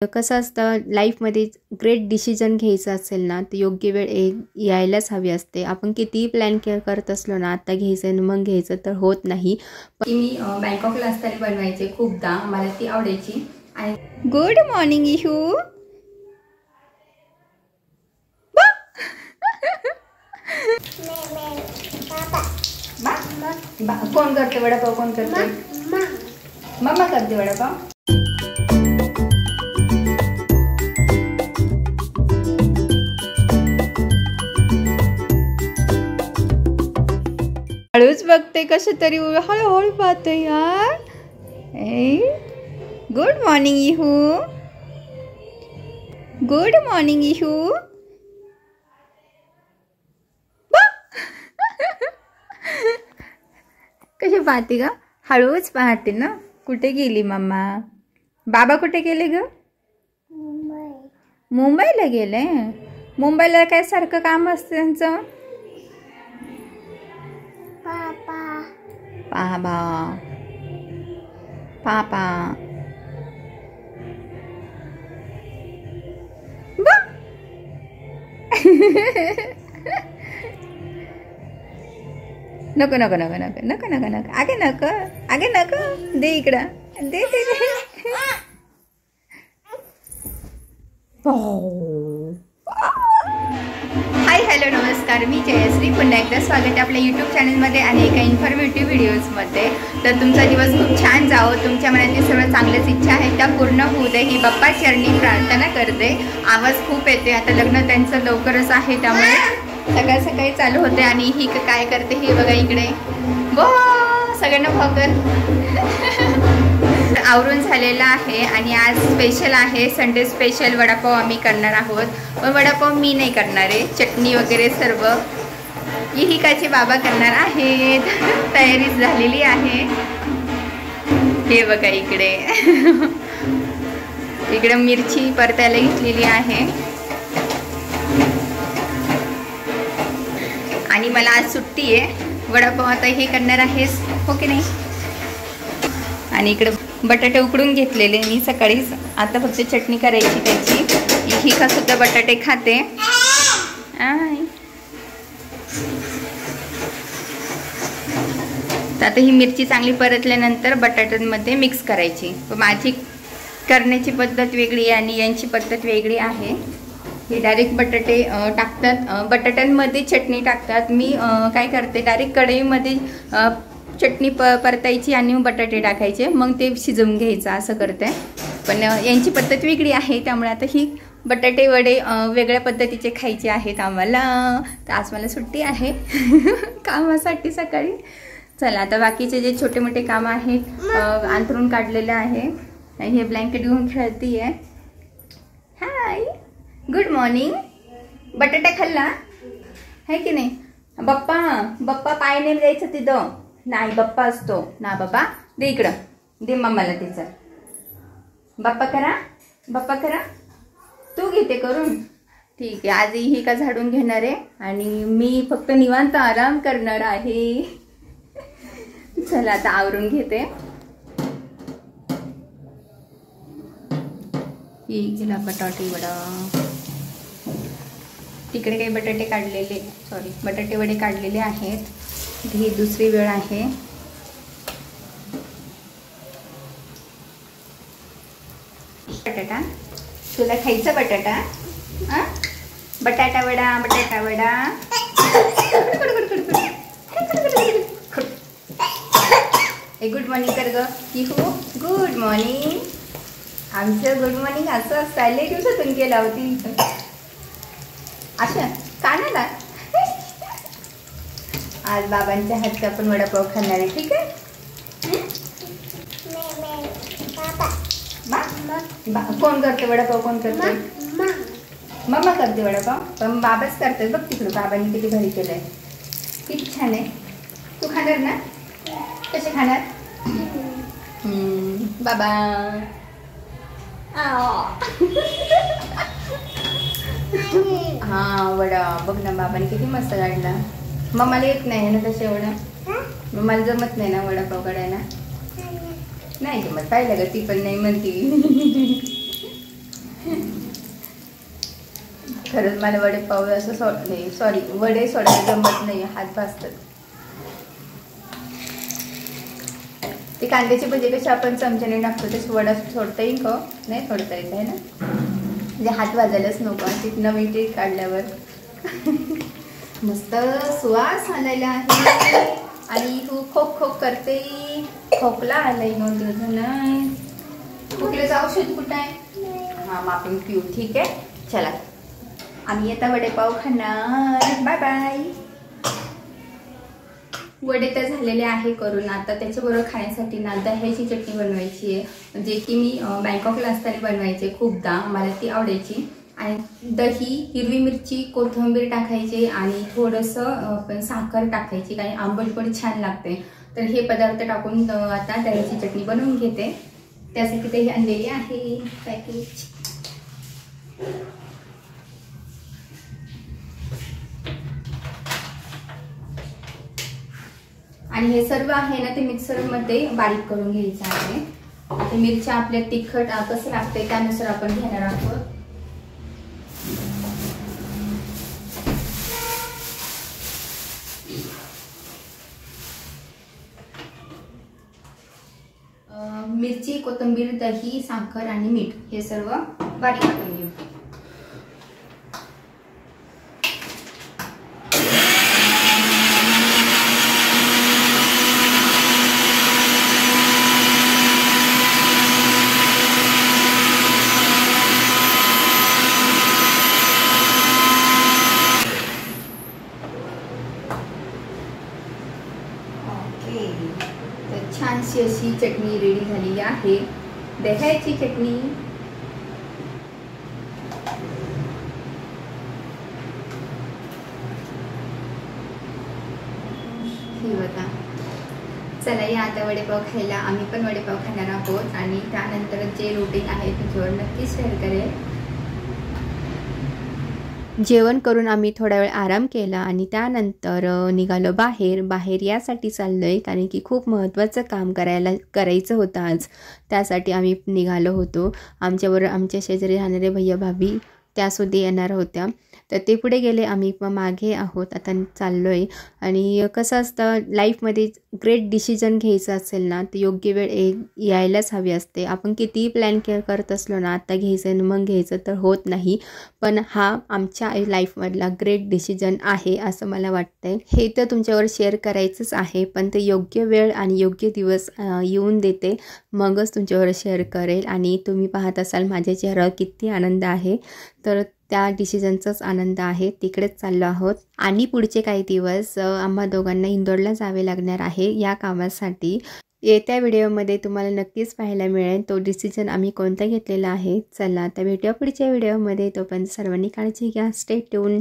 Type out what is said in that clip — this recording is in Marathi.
कसं असतं लाईफमध्ये ग्रेट डिसिजन घ्यायचं असेल ना तर योग्य वेळ यायलाच हवी असते. आपण कितीही प्लॅन करत असलो ना आता घ्यायचं आणि मग घ्यायचं तर होत नाही. पण मी बँकॉकला असताना बनवायचे खूपदा, मला ती आवडायची. आणि गुड मॉर्निंग इशू. कोण करते वडापाव? कोण करते? मम्मा करते वडापाव. हळूच बघते कसं तरी, हळूहळू पाहतो यार. Good morning Ihu. Good morning Ihu. कशी पाहते ग? हळूच पाहते ना. कुठे गेली मम्मा? बाबा कुठे गेले ग? मुंबईला गेले. मुंबईला काय सारखं काम असतं त्यांचं? पापा पापा नको नको नको नको नको नको नको आगे नको, आगे नको. दे इकडं, दे दे दे. हाय हॅलो नमस्कार, मी जयश्री. पुन्हा एकदा स्वागत आहे आपल्या यूट्यूब चॅनलमध्ये आणि एका इन्फॉर्मेटिव्ह व्हिडिओजमध्ये. तर तुमचा दिवस खूप छान जावो, तुमच्या मनातली सर्व चांगल्याच इच्छा आहेत त्या पूर्ण होऊ दे ही बाप्पा चरणी प्रार्थना करते. आवाज खूप येते, आता लग्न त्यांचं लवकरच आहे त्यामुळे सकाळ सकाळी चालू होते. आणि ही काय करते हे बघा इकडे. सगळ्यांना भाकर आवरून झालेला आहे. आणि आज स्पेशल आहे, संडे स्पेशल वडापाव आम्ही करणार आहोत. पण वडापाव मी नाही करणार आहे, चटणी वगैरे सर्व इहिकाचे बाबा करणार आहेत. तयारी झालेली आहे. हे बघा इकडे इकडे मिरची परतायला घेतलेली आहे. आणि मला आज सुट्टी आहे. वडापाव आता हे करणार आहेस, हो की नाही? आणि इकडे बटाटे उकडून घेतलेले मी सकाळीच, आता फक्त चटणी करायची त्याची. ही का सुद्धा बटाटे खाते. तर आता ही मिरची चांगली परतल्यानंतर बटाट्यांमध्ये मिक्स करायची. माझी करण्याची पद्धत वेगळी आणि यांची पद्धत वेगळी आहे. हे डायरेक्ट बटाटे टाकतात, बटाट्यांमध्ये चटणी टाकतात. मी काय करते, डायरेक्ट कढईमध्ये चटणी परतायची आणि बटाटे टाकायचे, मग ते शिजवून घ्यायचं असं करते. पण यांची पद्धत वेगळी आहे त्यामुळे आता ही बटाटे वडे वेगळ्या पद्धतीचे खायचे आहेत आम्हाला. तर आज मला सुट्टी आहे कामासाठी सकाळी. चला आता बाकीचे जे छोटे मोठे काम आहेत अंथरून काढलेलं आहे. हे ब्लँकेट घेऊन खेळती आहे. Hi good morning. बटाटा खाल्ला है की नाही? बाप्पा बाप्पा पाय नाही द्यायचं तिथं. नाही बाप्पा असतो ना. बाबा दे इकडं, दे मम्माला तिचं. बाप्पा करा, बाप्पा करा. तू घेते करून? ठीक आहे. आज ही का झाडून घेणार आहे आणि मी फक्त निवांत आराम करणार आहे. चला आता आवरून घेते. ही गेला बटाटे वडा. तिकडे काही बटाटे काढलेले, सॉरी बटाटे वडे काढलेले आहेत. ही दुसरी वेळ आहे. बटाटा तुला खायचा बटाटा? बटाटा वडा, बटाटा वडा. गुड मॉर्निंग कर ग इहू. Good morning. आमचं गुड मॉर्निंग असं असतं. लई दिवसातून केला होती अशा कानाला. आज बाबांच्या हातचा आपण वडापाव खाणार आहे, ठीक आहे? कोण करते वडापाव? कोण करते? मम्मा करते वडापाव, पण बाबाच करते. बघ तिकडे बाबांनी किती भारी केलंय, किती छान आहे. तू खाणार ना? कसे खाणार बाबा? हा वडा बघ ना, बाबांनी किती मस्त काढला. मम्माला येत नाही ना तसे वडा, मम्माला जमत नाही ना वडापाव काढायला. नाही जमत, पाहिलं ग ती पण नाही म्हणती. खरंच मला वडेपाव असं नाही, सॉरी वडे सोडायला जमत नाही, हात भाजतात. ते कांद्याची भजी कशी आपण चमच्याने टाकतो तशी वडा सोडता येईल का? नाही सोडता येत आहे ना, म्हणजे हात वाजायलाच नको. अशी नवीन ट्रीट काढल्यावर मस्त सुवास आलेला आहे आणि तू खोक खोक करते. खोकला आलाय मग नाही, खोकल्याचं औषध कुठं आहे? हां मग आपण पिऊ. ठीक आहे, चला आम्ही आता वडेपाव खाणार. Bye bye. वडे तर झालेले आहे करून. आता त्याच्याबरोबर खाण्यासाठी ना दह्याची चटणी बनवायची आहे, जे की मी बँकॉकला असताना बनवायचे खूपदा, मला ती आवडायची. आणि दही, हिरवी मिरची, कोथिंबीर टाकायची आणि थोडंसं पण साखर टाकायची, काही आंबट पण छान लागते. तर हे पदार्थ टाकून आता दह्याची चटणी बनवून घेते. त्यासाठी दही आणलेली आहे पॅकेज. आणि हे सर्व आहे ना ते मिक्सरमध्ये बारीक करून घ्यायचं आहे. ते मिरच्या आपल्या तिखट कसं लागते त्यानुसार आपण घेणार आहोत. मिरची, कोथिंबीर, दही, साखर आणि मीठ हे सर्व बारीक करून घेऊ. छानशी अशी चटणी रेडी झालेली आहे, दह्याची चटणी. ही बघा. चला या आता वडेपाव खायला. आम्ही पण वडेपाव खाणार आहोत आणि त्यानंतर जे रुटीन आहे तुझ्यावर नक्कीच शेअर करेल. जेवण करून आम्ही थोडा वेळ आराम केला आणि त्यानंतर निघालो बाहेर यासाठी चाललोय कारण की खूप महत्त्वाचं काम करायचं होतं आज. त्यासाठी आम्ही निघालो होतो. आमच्याबरोबर आमच्या शेजारी राहणारे भैया भाभी त्यासुद्धा येणार होत्या, तर ते पुढे गेले, आम्ही मागे आहोत. आता चाललोय. आणि कसं असतं लाईफमध्ये ग्रेट डिसिजन घ्यायचं असेल ना तर योग्य वेळ यायलाच हवी असते. आपण कितीही प्लॅन करत असलो ना आता घ्यायचं मग घ्यायचं तर होत नाही, पण हा आमच्या लाईफमधला ग्रेट डिसिजन आहे असं मला वाटतंय. हे तर तुमच्यावर शेअर करायचंच आहे, पण ते योग्य वेळ आणि योग्य दिवस येऊन देते मगच तुमच्यावर शेअर करेल. आणि तुम्ही पाहत असाल माझ्या चेहऱ्यावर किती आनंद आहे, तर त्या डिसिजनचाच आनंद आहे. तिकडेच चाललो आहोत. आणि पुढचे काही दिवस आम्हा दोघांना इंदोरला जावे लागणार आहे या कामासाठी. येत्या व्हिडिओमध्ये तुम्हाला नक्कीच पाहायला मिळेल तो डिसिजन आम्ही कोणता घेतलेला आहे. चला आता भेटूया पुढच्या व्हिडिओमध्ये. तोपर्यंत सर्वांनी काळजी घ्या. Stay tune.